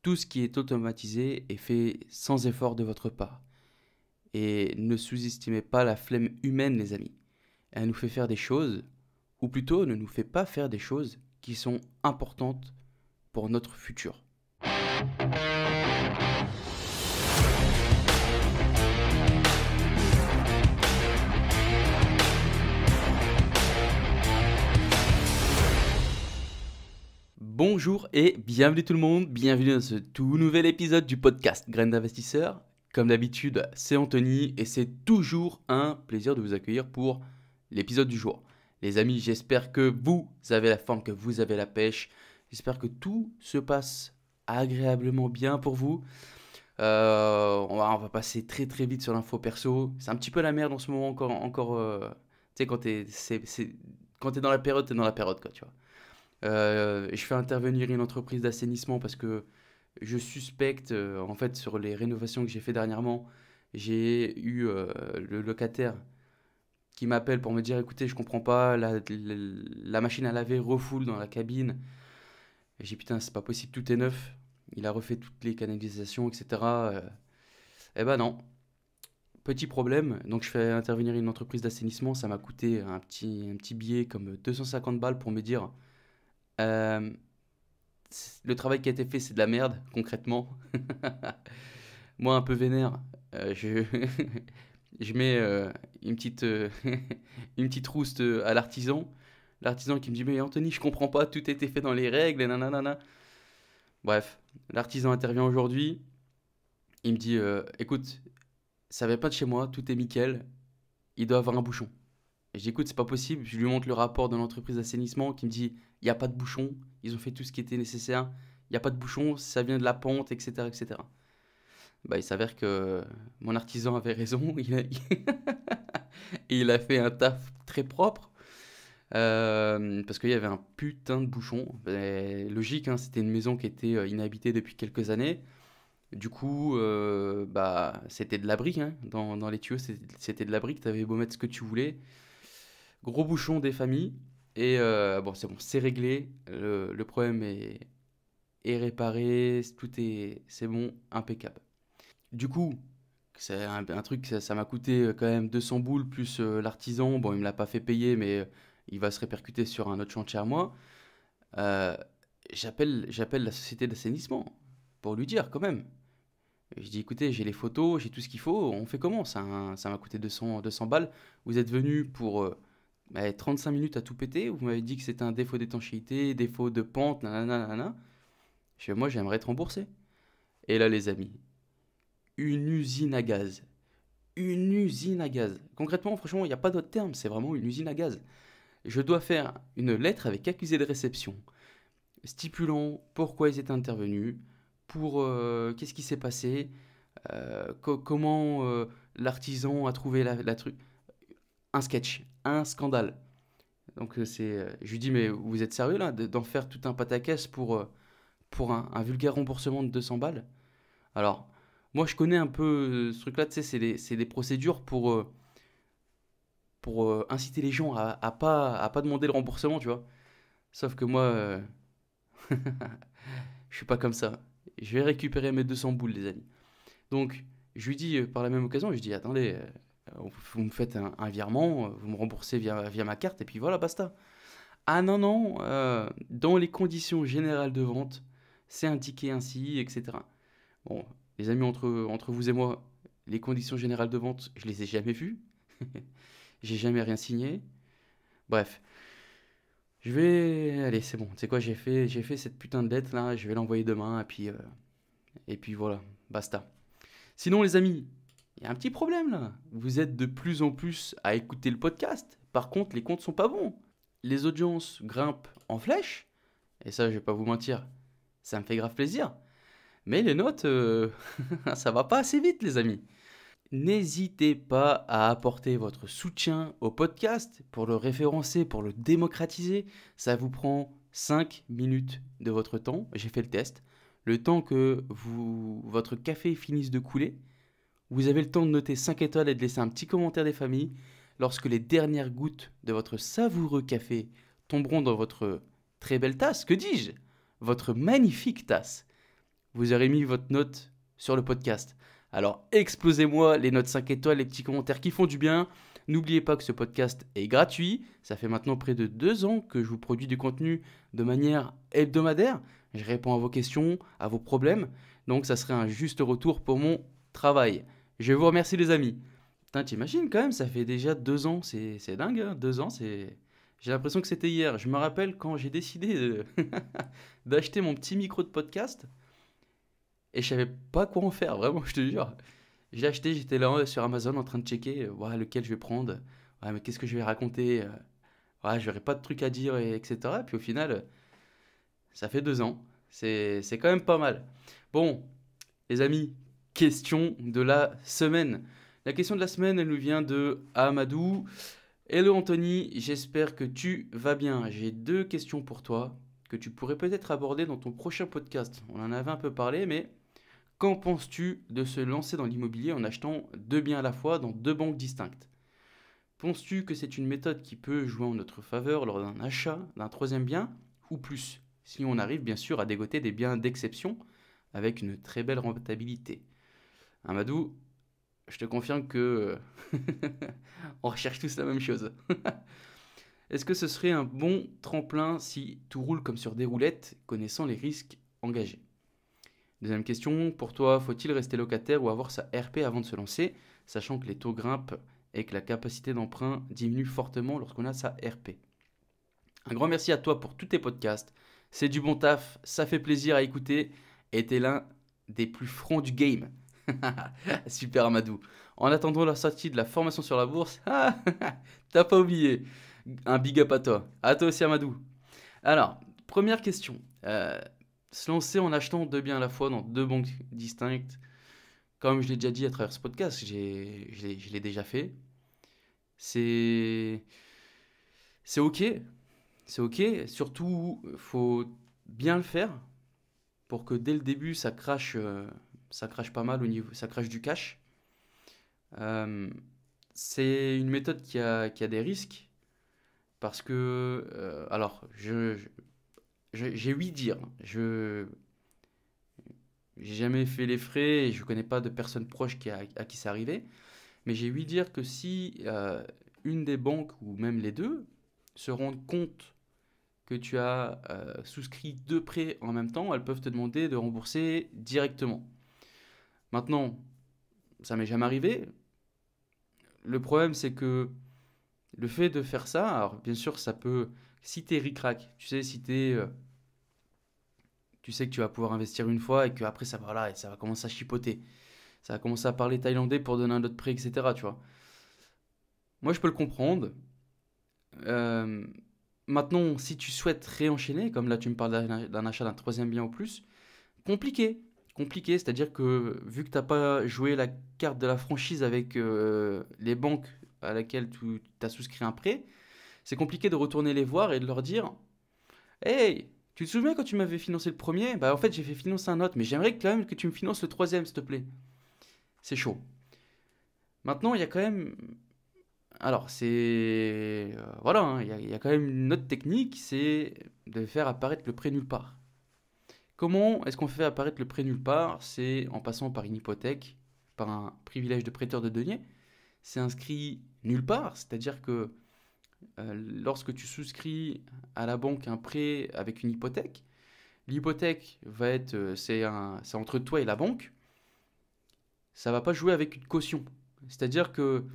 Tout ce qui est automatisé est fait sans effort de votre part. Et ne sous-estimez pas la flemme humaine, les amis. Elle nous fait faire des choses, ou plutôt ne nous fait pas faire des choses qui sont importantes pour notre futur. Bonjour et bienvenue tout le monde, bienvenue dans ce tout nouvel épisode du podcast Graines d'investisseurs. Comme d'habitude, c'est Anthony et c'est toujours un plaisir de vous accueillir pour l'épisode du jour. Les amis, j'espère que vous avez la forme, que vous avez la pêche. J'espère que tout se passe agréablement bien pour vous. On va passer très très vite sur l'info perso. C'est un petit peu la merde en ce moment encore. Tu sais, quand t'es dans la période, t'es dans la période quoi, tu vois. Je fais intervenir une entreprise d'assainissement parce que je suspecte, en fait, sur les rénovations que j'ai fait dernièrement, j'ai eu le locataire qui m'appelle pour me dire, écoutez, je comprends pas, la machine à laver refoule dans la cabine. Et j'ai dit, putain, c'est pas possible, tout est neuf. Il a refait toutes les canalisations, etc. Eh ben non, petit problème. Donc je fais intervenir une entreprise d'assainissement, ça m'a coûté un petit billet comme 250 balles pour me dire, euh, le travail qui a été fait, c'est de la merde, concrètement. Moi, un peu vénère, je, je mets une petite rouste à l'artisan. L'artisan qui me dit, mais Anthony, je comprends pas, tout a été fait dans les règles, et nanana. Bref, l'artisan intervient aujourd'hui. Il me dit, écoute, ça vient pas de chez moi, tout est nickel, il doit avoir un bouchon. Et je dis, écoute, c'est pas possible. Je lui montre le rapport de l'entreprise d'assainissement qui me dit, il n'y a pas de bouchon, ils ont fait tout ce qui était nécessaire, il n'y a pas de bouchon, ça vient de la pente, etc. etc. Bah, il s'avère que mon artisan avait raison, il a fait un taf très propre, parce qu'il y avait un putain de bouchon. Logique, hein, c'était une maison qui était inhabitée depuis quelques années. Du coup, bah, c'était de la brique, hein, dans les tuyaux, c'était de la brique, t'avais beau mettre ce que tu voulais. Gros bouchon des familles. Et bon, c'est réglé. Le problème est réparé. C'est bon, impeccable. Du coup, c'est un truc, ça m'a coûté quand même 200 boules plus l'artisan. Bon, il me l'a pas fait payer, mais il va se répercuter sur un autre chantier à moi. Euh, j'appelle la société d'assainissement pour lui dire quand même. Je dis, écoutez, j'ai les photos, j'ai tout ce qu'il faut. On fait comment? Ça m'a coûté 200 balles. Vous êtes venu pour 35 minutes à tout péter. Vous m'avez dit que c'était un défaut d'étanchéité, défaut de pente, nanana, nanana. Je fais, moi, j'aimerais être remboursé. Et là, les amis, une usine à gaz. Une usine à gaz. Concrètement, franchement, il n'y a pas d'autre terme. C'est vraiment une usine à gaz. Je dois faire une lettre avec accusé de réception, stipulant pourquoi ils étaient intervenus, pour qu'est-ce qui s'est passé, comment l'artisan a trouvé la truc. Un sketch, un scandale. Donc je lui dis, mais vous êtes sérieux là d'en faire tout un pataquès pour un vulgaire remboursement de 200 balles? Alors, moi je connais un peu ce truc-là, tu sais, c'est des procédures pour inciter les gens à pas demander le remboursement, tu vois. Sauf que moi, je suis pas comme ça. Je vais récupérer mes 200 boules, les amis. Donc, je lui dis par la même occasion, je lui dis, attendez, vous me faites un virement, vous me remboursez via ma carte, et puis voilà, basta. Ah non, non, dans les conditions générales de vente, c'est indiqué ainsi, etc. Bon, les amis, entre vous et moi, les conditions générales de vente, je les ai jamais vues. J'ai jamais rien signé. Bref, je vais... Allez, c'est bon, tu sais quoi, j'ai fait cette putain de lettre là, je vais l'envoyer demain, et puis voilà, basta. Sinon, les amis, il y a un petit problème là. Vous êtes de plus en plus à écouter le podcast. Par contre, les comptes sont pas bons. Les audiences grimpent en flèche. Et ça, je vais pas vous mentir, ça me fait grave plaisir. Mais les notes, ça va pas assez vite, les amis. N'hésitez pas à apporter votre soutien au podcast pour le référencer, pour le démocratiser. Ça vous prend 5 minutes de votre temps. J'ai fait le test. Le temps que votre café finisse de couler, vous avez le temps de noter 5 étoiles et de laisser un petit commentaire des familles. Lorsque les dernières gouttes de votre savoureux café tomberont dans votre très belle tasse, que dis-je? Votre magnifique tasse. vous aurez mis votre note sur le podcast. Alors explosez-moi les notes 5 étoiles, les petits commentaires qui font du bien. N'oubliez pas que ce podcast est gratuit. Ça fait maintenant près de 2 ans que je vous produis du contenu de manière hebdomadaire. Je réponds à vos questions, à vos problèmes. Donc ça serait un juste retour pour mon travail. Je vous remercie les amis. Putain, t'imagines quand même, ça fait déjà 2 ans. C'est dingue, hein, 2 ans, c'est... J'ai l'impression que c'était hier. Je me rappelle quand j'ai décidé d'acheter mon petit micro de podcast et je savais pas quoi en faire, vraiment, je te jure. J'ai acheté, j'étais là sur Amazon en train de checker ouais, lequel je vais prendre. Ouais, mais qu'est-ce que je vais raconter ouais, j'aurais pas de trucs à dire, etc. Et puis au final, ça fait 2 ans. C'est quand même pas mal. Bon, les amis, question de la semaine. La question de la semaine, elle nous vient de Amadou. Hello Anthony, j'espère que tu vas bien. J'ai 2 questions pour toi que tu pourrais peut-être aborder dans ton prochain podcast. On en avait un peu parlé, mais qu'en penses-tu de se lancer dans l'immobilier en achetant 2 biens à la fois dans 2 banques distinctes? Penses-tu que c'est une méthode qui peut jouer en notre faveur lors d'un achat d'un troisième bien ou plus, si on arrive bien sûr à dégoter des biens d'exception avec une très belle rentabilité? Amadou, je te confirme que on recherche tous la même chose. Est-ce que ce serait un bon tremplin si tout roule comme sur des roulettes, connaissant les risques engagés? Deuxième question, pour toi, faut-il rester locataire ou avoir sa RP avant de se lancer, sachant que les taux grimpent et que la capacité d'emprunt diminue fortement lorsqu'on a sa RP? Un grand merci à toi pour tous tes podcasts. C'est du bon taf, ça fait plaisir à écouter et t'es l'un des plus francs du game. Super Amadou. En attendant la sortie de la formation sur la bourse, t'as pas oublié. Un big up à toi. À toi aussi Amadou. Alors, première question. Se lancer en achetant 2 biens à la fois dans 2 banques distinctes, comme je l'ai déjà dit à travers ce podcast, je l'ai déjà fait. C'est c'est ok, c'est ok. Surtout, faut bien le faire pour que dès le début ça crache pas mal au niveau, ça crache du cash. Euh, c'est une méthode qui a des risques parce que, alors, j'ai ouï dire, j'ai jamais fait les frais et je connais pas de personnes proches à qui c'est arrivé, mais j'ai ouï dire que si une des banques ou même les deux se rendent compte que tu as souscrit 2 prêts en même temps, elles peuvent te demander de rembourser directement. Maintenant, ça m'est jamais arrivé. Le problème, c'est que le fait de faire ça, alors bien sûr, ça peut, si t'es ric-rac, tu sais, si tu sais que tu vas pouvoir investir une fois et que après ça va, voilà, et ça va commencer à chipoter. Ça va commencer à parler thaïlandais pour donner un autre prêt, etc. Tu vois. Moi, je peux le comprendre. Euh, Maintenant, si tu souhaites réenchaîner, comme là tu me parles d'un achat d'un troisième bien ou plus, compliqué. Compliqué, c'est-à-dire que vu que tu n'as pas joué la carte de la franchise avec les banques à laquelle tu as souscrit un prêt, c'est compliqué de retourner les voir et de leur dire: Hey, tu te souviens quand tu m'avais financé le premier? Bah en fait j'ai fait financer un autre, mais j'aimerais quand même que tu me finances le troisième, s'il te plaît. C'est chaud. Maintenant, il y a quand même... Alors, c'est... voilà, hein, il y a quand même une autre technique, c'est de faire apparaître le prêt nulle part. Comment est-ce qu'on fait apparaître le prêt nulle part? C'est en passant par une hypothèque, par un privilège de prêteur de deniers. C'est inscrit nulle part, c'est-à-dire que lorsque tu souscris à la banque un prêt avec une hypothèque, l'hypothèque va être, c'est entre toi et la banque, ça va pas jouer avec une caution. C'est-à-dire que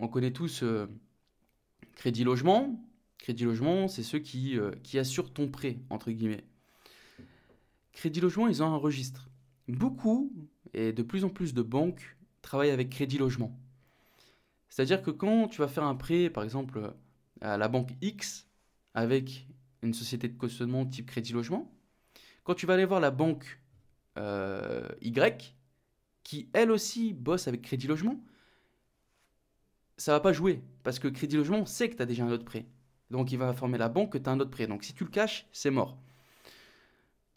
on connaît tous Crédit Logement. Crédit Logement, c'est ceux qui assurent ton prêt, entre guillemets. Crédit Logement, ils ont un registre. Beaucoup et de plus en plus de banques travaillent avec Crédit Logement. C'est-à-dire que quand tu vas faire un prêt, par exemple, à la banque X, avec une société de cautionnement type Crédit Logement, quand tu vas aller voir la banque Y, qui elle aussi bosse avec Crédit Logement, ça va pas jouer. Parce que Crédit Logement sait que tu as déjà un autre prêt. Donc il va informer la banque que tu as un autre prêt. Donc si tu le caches, c'est mort.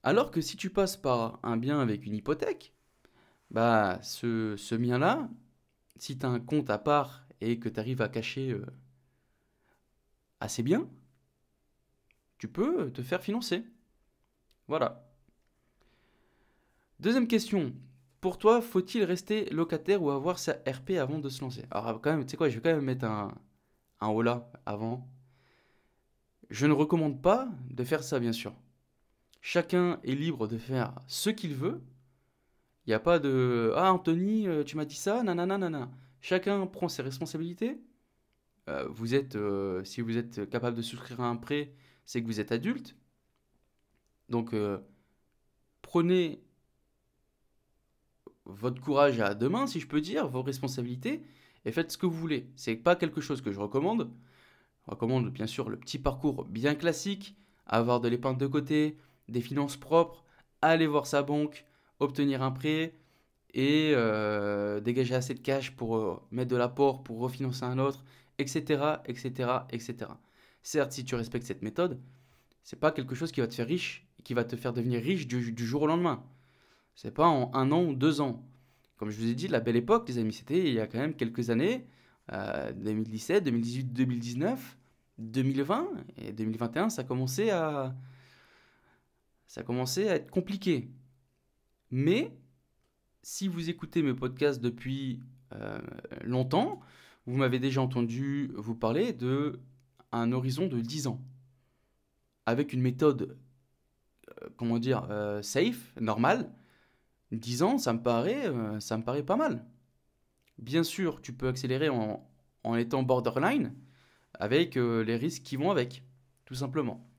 Alors que si tu passes par un bien avec une hypothèque, bah ce bien-là, si tu as un compte à part et que tu arrives à cacher assez bien, tu peux te faire financer. Voilà. Deuxième question. Pour toi, faut-il rester locataire ou avoir sa RP avant de se lancer? Alors quand même, tu sais quoi, je vais quand même mettre un holà avant. Je ne recommande pas de faire ça, bien sûr. Chacun est libre de faire ce qu'il veut. Il n'y a pas de «Ah Anthony, tu m'as dit ça, nanana, nanana». Chacun prend ses responsabilités. Si vous êtes capable de souscrire à un prêt, c'est que vous êtes adulte. Donc prenez votre courage à deux mains, si je peux dire, vos responsabilités, et faites ce que vous voulez. C'est pas quelque chose que je recommande. Je recommande bien sûr le petit parcours bien classique, avoir de l'épargne de côté, des finances propres, aller voir sa banque, obtenir un prêt et dégager assez de cash pour mettre de l'apport, pour refinancer un autre, etc., etc., etc. Certes, si tu respectes cette méthode, c'est pas quelque chose qui va te faire riche, qui va te faire devenir riche du jour au lendemain. C'est pas en un an ou deux ans. Comme je vous ai dit, la belle époque, les amis, c'était il y a quand même quelques années, 2017, 2018, 2019, 2020 et 2021, ça commençait à être compliqué. Mais si vous écoutez mes podcasts depuis longtemps, vous m'avez déjà entendu vous parler de un horizon de 10 ans, avec une méthode, comment dire, safe, normale. 10 ans, ça me paraît pas mal. Bien sûr, tu peux accélérer en étant borderline avec les risques qui vont avec, tout simplement.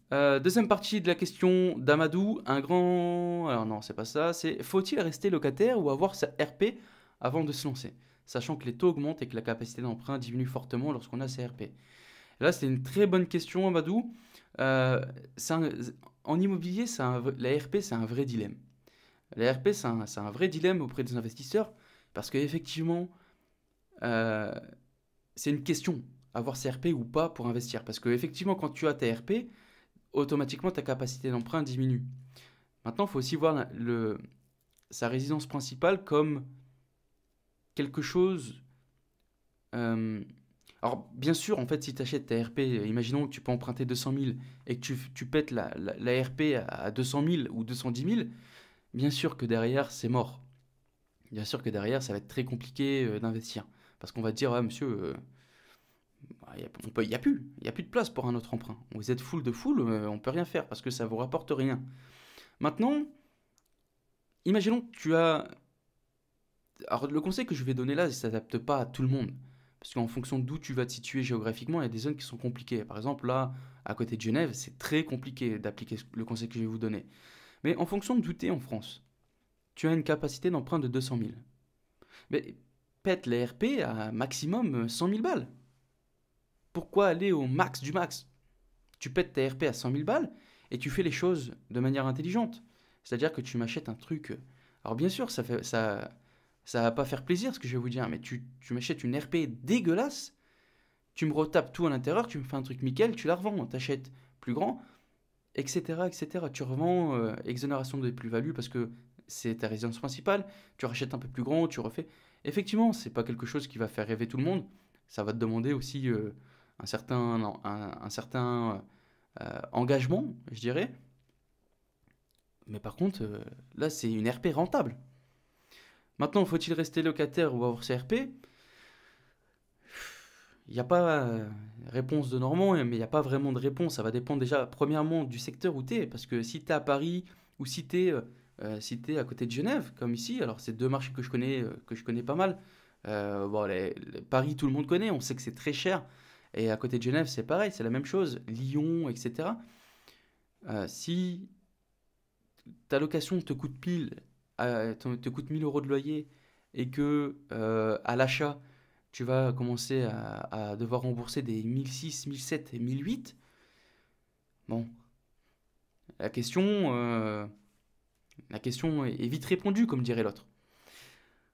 Deuxième partie de la question d'Amadou, un grand... Alors non, c'est pas ça, c'est faut-il rester locataire ou avoir sa RP avant de se lancer, sachant que les taux augmentent et que la capacité d'emprunt diminue fortement lorsqu'on a sa RP. Là, c'est une très bonne question, Amadou. Euh, c'est un- En immobilier, la RP, c'est un vrai dilemme. La RP, c'est un vrai dilemme auprès des investisseurs parce qu'effectivement, euh, c'est une question, avoir sa RP ou pas pour investir. Parce qu'effectivement, quand tu as ta RP, automatiquement ta capacité d'emprunt diminue. Maintenant, il faut aussi voir sa résidence principale comme quelque chose. euh, alors, bien sûr, en fait, si tu achètes ta RP, imaginons que tu peux emprunter 200 000 et que tu pètes la RP à 200 000 ou 210 000, bien sûr que derrière, c'est mort. Bien sûr que derrière, ça va être très compliqué d'investir. Parce qu'on va te dire, ah, monsieur, il y a plus de place pour un autre emprunt. Vous êtes full de full, on peut rien faire parce que ça vous rapporte rien. Maintenant, imaginons que tu as... Alors, le conseil que je vais donner là, il ne s'adapte pas à tout le monde. Parce qu'en fonction d'où tu vas te situer géographiquement, il y a des zones qui sont compliquées. Par exemple, là, à côté de Genève, c'est très compliqué d'appliquer le conseil que je vais vous donner. Mais en fonction d'où tu es en France, tu as une capacité d'emprunt de 200 000. Mais pète les RP à maximum 100 000 balles. Pourquoi aller au max du max? Tu pètes ta RP à 100 000 balles et tu fais les choses de manière intelligente. C'est-à-dire que tu m'achètes un truc. Alors bien sûr, ça va pas faire plaisir ce que je vais vous dire, mais tu m'achètes une RP dégueulasse, tu me retapes tout à l'intérieur, tu me fais un truc nickel, tu la revends, t'achètes plus grand, etc., etc. Tu revends exonération de plus-value parce que c'est ta résidence principale, tu rachètes un peu plus grand, tu refais. Effectivement, c'est pas quelque chose qui va faire rêver tout le monde. Ça va te demander aussi un certain engagement, je dirais. Mais par contre, là, c'est une RP rentable. Maintenant, faut-il rester locataire ou avoir ses RP? Il n'y a pas réponse de Normand, mais il n'y a pas vraiment de réponse. Ça va dépendre déjà, premièrement, du secteur où tu es. Parce que si tu es à Paris ou si t'es à côté de Genève, comme ici, alors c'est deux marchés que je connais pas mal. Bon, Paris, tout le monde connaît, on sait que c'est très cher. Et à côté de Genève, c'est pareil, c'est la même chose. Lyon, etc. Si ta location te coûte te coûte 1000 euros de loyer et que à l'achat, tu vas commencer à devoir rembourser des 1006, 1007 et 1008, bon, la question, euh, la question est vite répondue, comme dirait l'autre.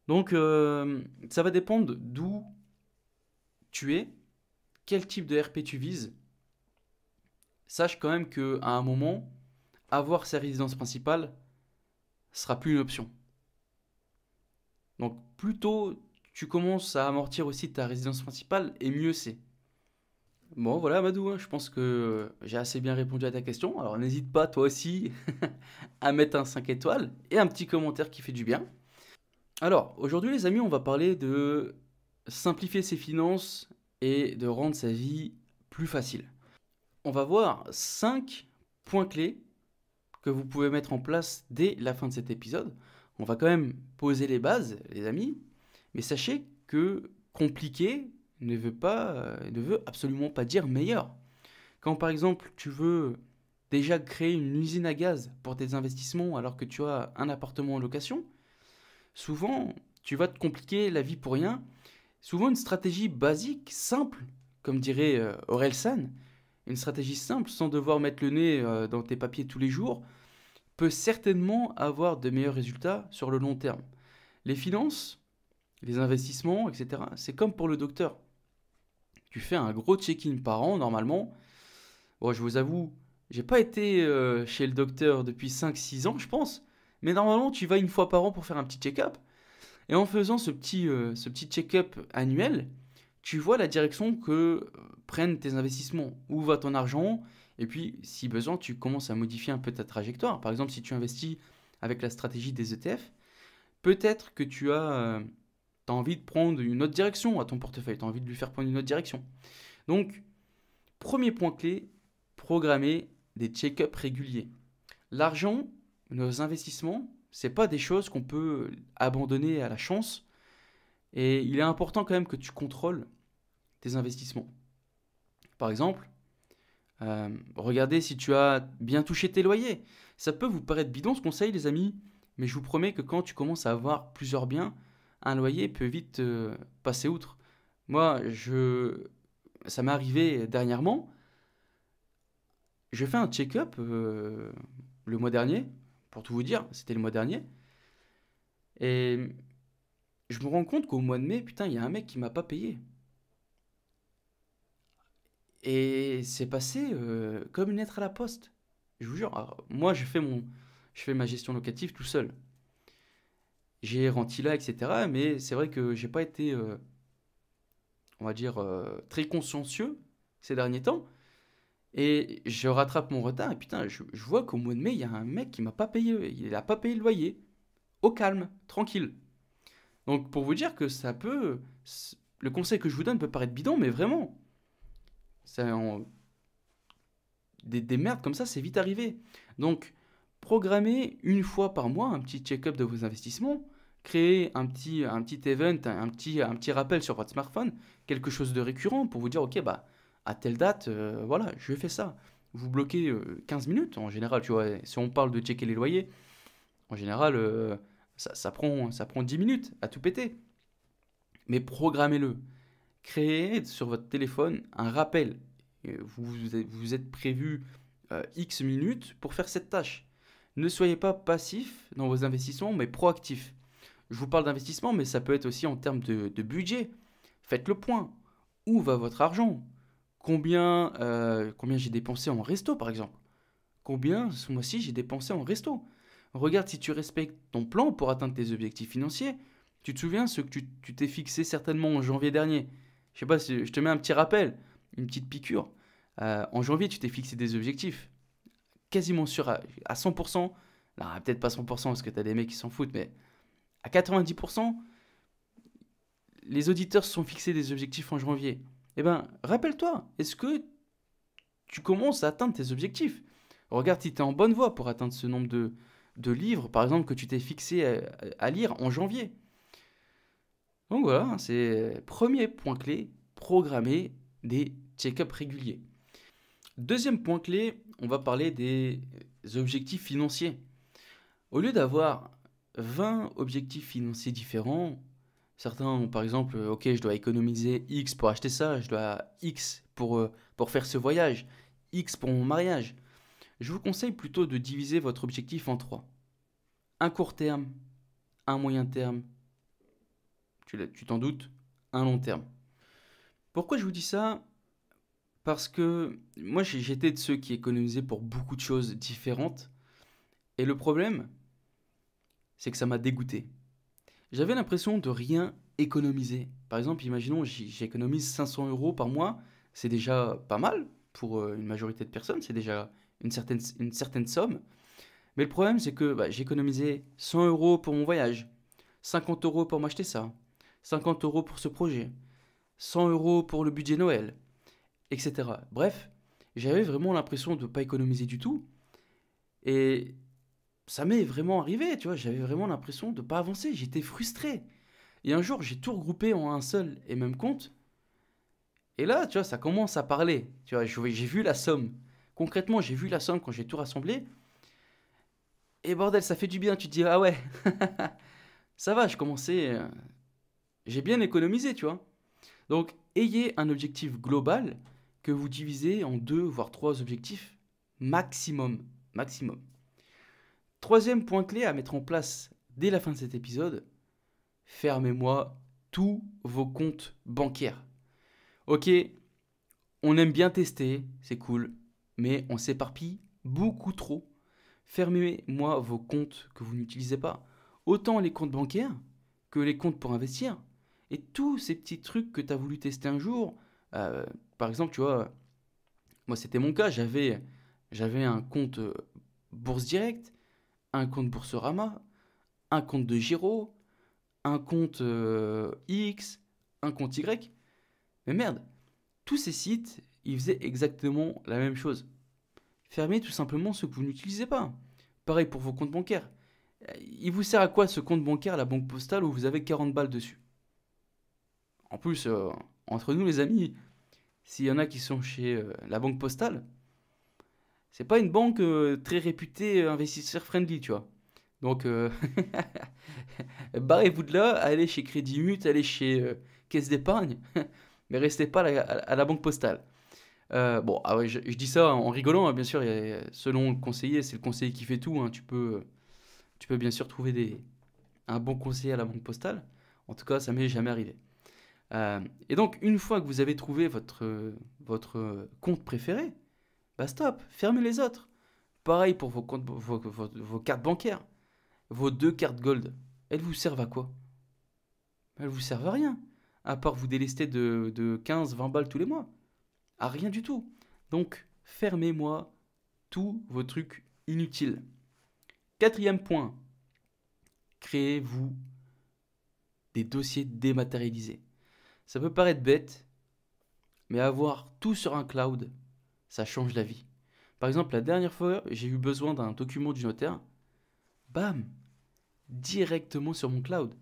Donc, ça va dépendre d'où tu es, quel type de RP tu vises. Sache quand même qu'à un moment, avoir sa résidence principale sera plus une option. Donc, plus tôt tu commences à amortir aussi ta résidence principale, et mieux c'est. Bon, voilà, Amadou, hein, je pense que j'ai assez bien répondu à ta question. Alors, n'hésite pas, toi aussi, à mettre un 5 étoiles et un petit commentaire qui fait du bien. Alors, aujourd'hui, les amis, on va parler de simplifier ses finances et de rendre sa vie plus facile. On va voir 5 points clés que vous pouvez mettre en place dès la fin de cet épisode. On va quand même poser les bases, les amis, mais sachez que compliqué ne veut absolument pas dire meilleur. Quand par exemple tu veux déjà créer une usine à gaz pour tes investissements alors que tu as un appartement en location, souvent tu vas te compliquer la vie pour rien. Souvent une stratégie basique, simple, comme dirait Orelsan, une stratégie simple sans devoir mettre le nez dans tes papiers tous les jours, peut certainement avoir de meilleurs résultats sur le long terme. Les finances, les investissements, etc., c'est comme pour le docteur. Tu fais un gros check-in par an normalement. Bon, je vous avoue, j'ai pas été chez le docteur depuis 5-6 ans, je pense. Mais normalement, tu vas une fois par an pour faire un petit check-up. Et en faisant ce petit check-up annuel, tu vois la direction que prennent tes investissements, où va ton argent, et puis si besoin, tu commences à modifier un peu ta trajectoire. Par exemple, si tu investis avec la stratégie des ETF, peut-être que t'as envie de prendre une autre direction à ton portefeuille, tu as envie de lui faire prendre une autre direction. Donc, premier point clé, programmer des check-ups réguliers. L'argent, nos investissements, c'est pas des choses qu'on peut abandonner à la chance. Et il est important quand même que tu contrôles tes investissements. Par exemple, regardez si tu as bien touché tes loyers. Ça peut vous paraître bidon ce conseil, les amis, mais je vous promets que quand tu commences à avoir plusieurs biens, un loyer peut vite passer outre. Moi, ça m'est arrivé dernièrement. Je fais un check-up le mois dernier, pour tout vous dire, c'était le mois dernier, et je me rends compte qu'au mois de mai, putain, il y a un mec qui m'a pas payé. Et c'est passé comme une lettre à la poste. Je vous jure. Alors, moi, je fais ma gestion locative tout seul. J'ai renti là, etc. Mais c'est vrai que j'ai pas été, on va dire, très consciencieux ces derniers temps. Et je rattrape mon retard. Et putain, je vois qu'au mois de mai, il y a un mec qui m'a pas payé. Il a pas payé le loyer. Au calme, tranquille. Donc pour vous dire que ça peut, le conseil que je vous donne peut paraître bidon, mais vraiment, ça, des merdes comme ça, c'est vite arrivé. Donc, programmez une fois par mois un petit check-up de vos investissements. Créez un petit event, un petit rappel sur votre smartphone, quelque chose de récurrent pour vous dire, ok, bah, à telle date, voilà, je fais ça. Vous bloquez 15 minutes en général, tu vois. Si on parle de checker les loyers, en général, ça prend 10 minutes à tout péter. Mais programmez-le. Créez sur votre téléphone un rappel. Vous êtes prévu X minutes pour faire cette tâche. Ne soyez pas passif dans vos investissements, mais proactif. Je vous parle d'investissement, mais ça peut être aussi en termes de budget. Faites le point. Où va votre argent? Combien j'ai dépensé en resto, par exemple? Combien ce mois-ci j'ai dépensé en resto? Regarde si tu respectes ton plan pour atteindre tes objectifs financiers. Tu te souviens ce que tu t'es fixé certainement en janvier dernier? Je sais pas si je te mets un petit rappel, une petite piqûre. En janvier, tu t'es fixé des objectifs quasiment sûr à 100%. Non, peut-être pas 100% parce que tu as des mecs qui s'en foutent, mais à 90%, les auditeurs se sont fixés des objectifs en janvier. Eh ben, rappelle-toi, est-ce que tu commences à atteindre tes objectifs? Regarde si tu es en bonne voie pour atteindre ce nombre de livres, par exemple, que tu t'es fixé à lire en janvier. Donc voilà, c'est premier point clé, programmer des check-ups réguliers. Deuxième point clé, on va parler des objectifs financiers. Au lieu d'avoir 20 objectifs financiers différents, certains ont par exemple, ok, je dois économiser X pour acheter ça, je dois X pour faire ce voyage, X pour mon mariage. Je vous conseille plutôt de diviser votre objectif en trois. Un court terme, un moyen terme, tu t'en doutes, un long terme. Pourquoi je vous dis ça? Parce que moi j'étais de ceux qui économisaient pour beaucoup de choses différentes. Et le problème, c'est que ça m'a dégoûté. J'avais l'impression de rien économiser. Par exemple, imaginons j'économise 500 € par mois, c'est déjà pas mal pour une majorité de personnes, c'est déjà une certaine somme. Mais le problème, c'est que bah, j'ai économisé 100 euros pour mon voyage, 50 euros pour m'acheter ça, 50 euros pour ce projet, 100 euros pour le budget Noël, etc. Bref, j'avais vraiment l'impression de ne pas économiser du tout. Et ça m'est vraiment arrivé, tu vois, j'avais vraiment l'impression de ne pas avancer, j'étais frustré. Et un jour, j'ai tout regroupé en un seul et même compte. Et là, tu vois, ça commence à parler. Tu vois, j'ai vu la somme. Concrètement, j'ai vu la somme quand j'ai tout rassemblé. Et bordel, ça fait du bien. Tu te dis, ah ouais, ça va, je commençais. J'ai bien économisé, tu vois. Donc, ayez un objectif global que vous divisez en deux, voire trois objectifs maximum. Maximum. Troisième point clé à mettre en place dès la fin de cet épisode, fermez-moi tous vos comptes bancaires. Ok, on aime bien tester, c'est cool, mais on s'éparpille beaucoup trop. Fermez-moi vos comptes que vous n'utilisez pas, autant les comptes bancaires que les comptes pour investir, et tous ces petits trucs que tu as voulu tester un jour. Par exemple, tu vois, moi c'était mon cas, j'avais un compte Bourse Direct, un compte Boursorama, un compte de Giro, un compte X, un compte Y. Mais merde, tous ces sites, ils faisaient exactement la même chose. Fermez tout simplement ceux que vous n'utilisez pas. Pareil pour vos comptes bancaires. Il vous sert à quoi ce compte bancaire à la banque postale où vous avez 40 balles dessus? En plus, entre nous les amis, s'il y en a qui sont chez la banque postale, c'est pas une banque très réputée investisseur friendly, tu vois. Donc, barrez-vous de là, allez chez Crédit Mutuel, allez chez Caisse d'épargne, mais restez pas à la banque postale. Bon, ah ouais, je dis ça en rigolant, hein, bien sûr, selon le conseiller, c'est le conseiller qui fait tout, hein, tu peux bien sûr trouver un bon conseiller à la banque postale. En tout cas, ça m'est jamais arrivé. Et donc, une fois que vous avez trouvé votre compte préféré, bah stop, fermez les autres. Pareil pour vos comptes, vos cartes bancaires, vos deux cartes gold. Elles vous servent à quoi? Elles vous servent à rien, à part vous délester de 15-20 balles tous les mois. À rien du tout. Donc, fermez-moi tous vos trucs inutiles. Quatrième point, créez-vous des dossiers dématérialisés. Ça peut paraître bête, mais avoir tout sur un cloud, ça change la vie. Par exemple, la dernière fois, j'ai eu besoin d'un document du notaire. Bam, directement sur mon cloud.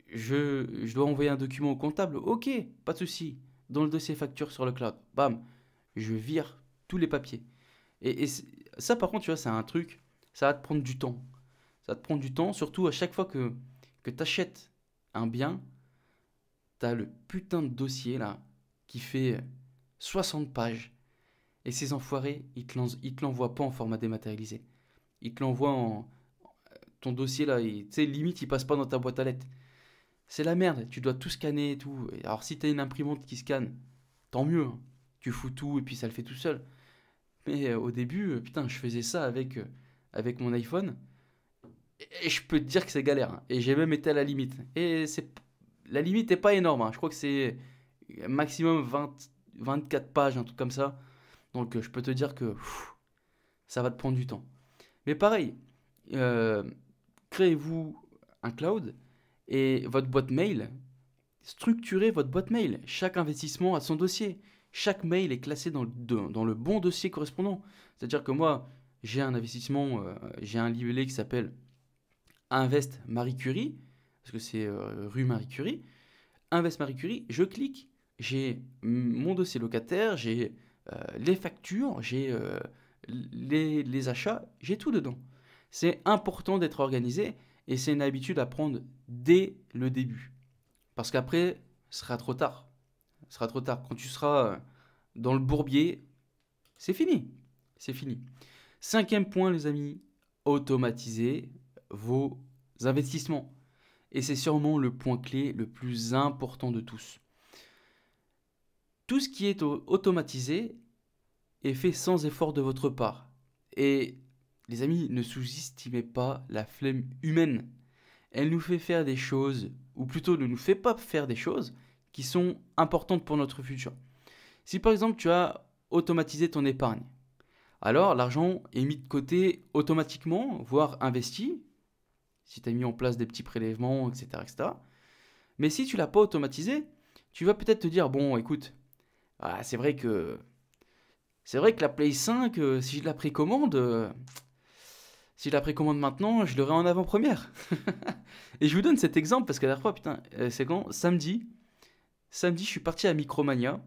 Je dois envoyer un document au comptable. Ok, pas de souci. Dans le dossier facture sur le cloud. Bam, je vire tous les papiers. Et ça, par contre, tu vois, c'est un truc, ça va te prendre du temps. Ça va te prendre du temps, surtout à chaque fois que tu achètes un bien, tu as le putain de dossier là qui fait 60 pages. Et ces enfoirés, ils te l'envoient pas en format dématérialisé. Ils te l'envoient en. Ton dossier là, tu sais, limite, il passe pas dans ta boîte à lettres. C'est la merde, tu dois tout scanner et tout. Alors, si tu as une imprimante qui scanne, tant mieux, hein. Tu fous tout et puis ça le fait tout seul. Mais au début, putain, je faisais ça avec mon iPhone. Et je peux te dire que c'est galère, hein. Et j'ai même été à la limite. La limite n'est pas énorme, hein. Je crois que c'est maximum 24 pages, un truc comme ça. Donc je peux te dire que ça va te prendre du temps. Mais pareil, euh, créez-vous un cloud et votre boîte mail, structurez votre boîte mail. Chaque investissement a son dossier. Chaque mail est classé dans le bon dossier correspondant. C'est-à-dire que moi, j'ai un investissement, j'ai un livret qui s'appelle Invest Marie Curie, parce que c'est rue Marie Curie. Invest Marie Curie, je clique, j'ai mon dossier locataire, j'ai les factures, j'ai les achats, j'ai tout dedans. C'est important d'être organisé et c'est une habitude à prendre dès le début. Parce qu'après, ce sera trop tard. Ce sera trop tard. Quand tu seras dans le bourbier, c'est fini. C'est fini. Cinquième point, les amis, automatisez vos investissements. Et c'est sûrement le point clé le plus important de tous. Tout ce qui est automatisé est fait sans effort de votre part. Et les amis, ne sous-estimez pas la flemme humaine. Elle nous fait faire des choses, ou plutôt ne nous fait pas faire des choses qui sont importantes pour notre futur. Si par exemple tu as automatisé ton épargne, alors l'argent est mis de côté automatiquement, voire investi, si tu as mis en place des petits prélèvements, etc. etc. Mais si tu ne l'as pas automatisé, tu vas peut-être te dire, bon écoute, c'est vrai que la Play 5, si je la précommande, maintenant, je l'aurai en avant-première. Et je vous donne cet exemple parce que la dernière fois, putain, c'est quand samedi, je suis parti à Micromania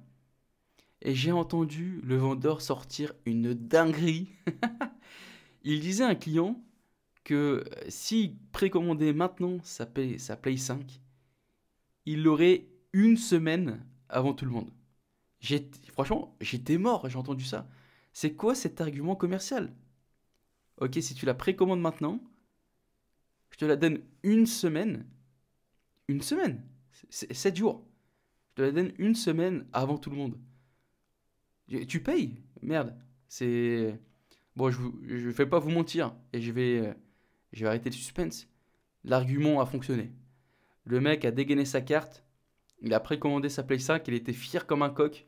et j'ai entendu le vendeur sortir une dinguerie. Il disait à un client que s'il précommandait maintenant sa Play 5, il l'aurait une semaine avant tout le monde. Franchement, j'étais mort, j'ai entendu ça. C'est quoi cet argument commercial? Ok, si tu la précommandes maintenant, je te la donne une semaine. Une semaine. C'est 7 jours. Je te la donne une semaine avant tout le monde. Tu payes. Merde. C'est. Bon, je vais pas vous mentir. Et je vais arrêter le suspense. L'argument a fonctionné. Le mec a dégainé sa carte. Il a précommandé sa Play 5. Il était fier comme un coq.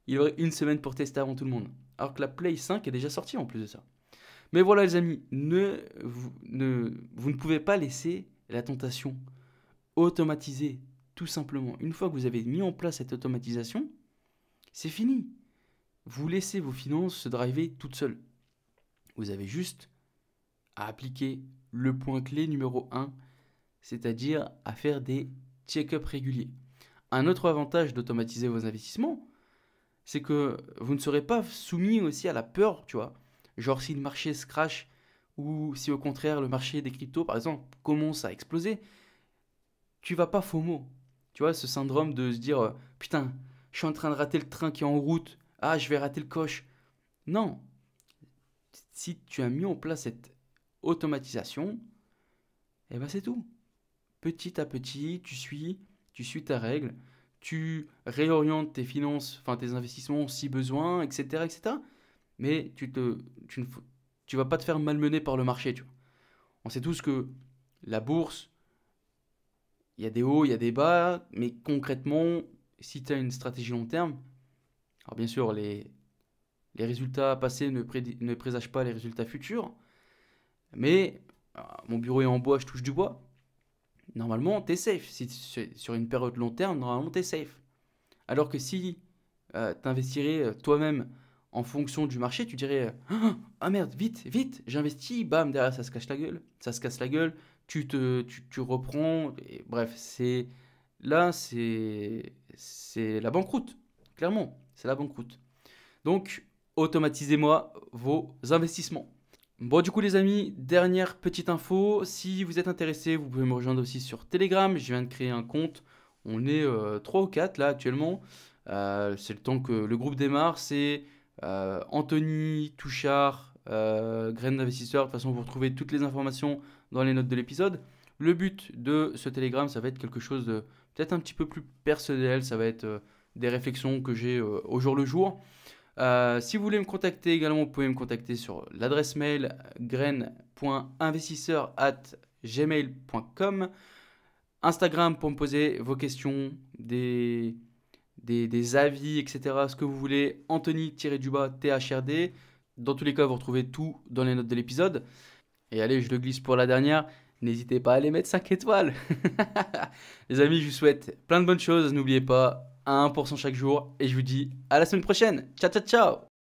Il aurait une semaine pour tester avant tout le monde. Alors que la Play 5 est déjà sortie en plus de ça. Mais voilà les amis, vous ne pouvez pas laisser la tentation automatiser tout simplement. Une fois que vous avez mis en place cette automatisation, c'est fini. Vous laissez vos finances se driver toutes seules. Vous avez juste à appliquer le point clé numéro 1, c'est-à-dire à faire des check-ups réguliers. Un autre avantage d'automatiser vos investissements, c'est que vous ne serez pas soumis aussi à la peur, tu vois. Genre si le marché se crash ou si au contraire le marché des cryptos, par exemple, commence à exploser, tu vas pas FOMO. Tu vois, ce syndrome de se dire putain, je suis en train de rater le train qui est en route, ah, je vais rater le coche. Non. Si tu as mis en place cette automatisation, eh ben c'est tout. Petit à petit, tu suis ta règle, tu réorientes tes finances, enfin tes investissements si besoin, etc., etc. Mais tu vas pas te faire malmener par le marché, tu vois. On sait tous que la bourse, il y a des hauts, il y a des bas, mais concrètement, si tu as une stratégie long terme, alors bien sûr, les résultats passés ne présagent pas les résultats futurs, mais mon bureau est en bois, je touche du bois. Normalement, tu es safe. Si sur une période long terme, normalement, tu es safe. Alors que si tu investirais toi-même en fonction du marché, tu dirais ah merde, vite, vite, j'investis, bam, derrière ça se casse la gueule, tu reprends, et bref, c'est la banqueroute, clairement, c'est la banqueroute. Donc, automatisez-moi vos investissements. Bon, du coup, les amis, dernière petite info. Si vous êtes intéressé, vous pouvez me rejoindre aussi sur Telegram. Je viens de créer un compte. On est 3 ou 4 là actuellement. C'est le temps que le groupe démarre. C'est Anthony Touchard, Graines d'investisseurs. De toute façon, vous retrouvez toutes les informations dans les notes de l'épisode. Le but de ce Telegram, ça va être quelque chose de peut-être un petit peu plus personnel. Ça va être des réflexions que j'ai au jour le jour. Si vous voulez me contacter également, vous pouvez me contacter sur l'adresse mail graine.investisseur@gmail.com. Instagram pour me poser vos questions, des avis, etc. Ce que vous voulez. Anthony-THRD. Dans tous les cas, vous retrouvez tout dans les notes de l'épisode. Et allez, je le glisse pour la dernière. N'hésitez pas à aller mettre 5 étoiles. Les amis, je vous souhaite plein de bonnes choses. N'oubliez pas, 1% chaque jour. Et je vous dis à la semaine prochaine. Ciao, ciao, ciao.